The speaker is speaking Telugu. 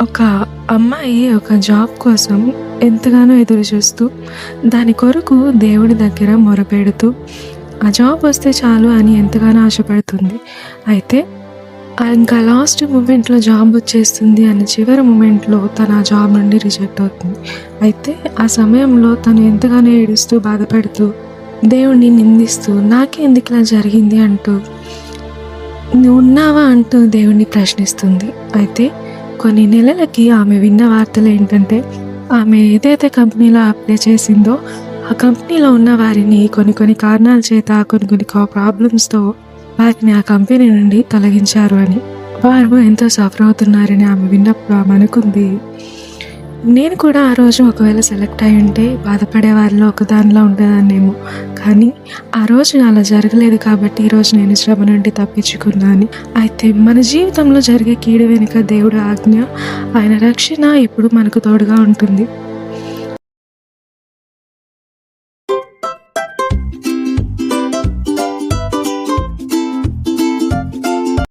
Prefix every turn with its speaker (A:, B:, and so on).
A: ఒక అమ్మాయి ఒక జాబ్ కోసం ఎంతగానో ఎదురు చూస్తూ, దాని కొరకు దేవుడి దగ్గర మొరపెడుతూ, ఆ జాబ్ వస్తే చాలు అని ఎంతగానో ఆశపడుతుంది. అయితే ఇంకా లాస్ట్ మూమెంట్‌లో జాబ్ వచ్చేస్తుంది అన్న చివరి మూమెంట్‌లో తను ఆ జాబ్ నుండి రిజెక్ట్ అవుతుంది. అయితే ఆ సమయంలో తను ఎంతగానో ఏడుస్తూ, బాధపడుతూ, దేవుడిని నిందిస్తూ, నాకే ఎందుకిలా జరిగింది అంటూ, నువ్వున్నావా అంటూ దేవుడిని ప్రశ్నిస్తుంది. అయితే కొన్ని నెలలకి ఆమె విన్న వార్తలేంటంటే, ఆమె ఏదైతే కంపెనీలో అప్లై చేసిందో, ఆ కంపెనీలో ఉన్న వారిని కొన్ని కొన్ని కారణాల చేత, కొన్ని కొన్ని ప్రాబ్లమ్స్‌తో వారిని ఆ కంపెనీ నుండి తొలగించారు అని. వారు ఎంతో సఫర్ అవుతున్నారని ఆమె విన్నప్పుడు ఆమె అనుకుంది, నేను కూడా ఆ రోజు ఒకవేళ సెలెక్ట్ అయ్యి ఉంటే బాధపడే వారిలో ఒకదానిలో ఉండేదాన్నేమో. కానీ ఆ రోజు అలా జరగలేదు కాబట్టి ఈరోజు నేను శ్రమ నుండి తప్పించుకున్నాను. అయితే మన జీవితంలో జరిగే కీడు వెనుక దేవుడి ఆజ్ఞ, ఆయన రక్షణ ఎప్పుడు మనకు తోడుగా ఉంటుంది.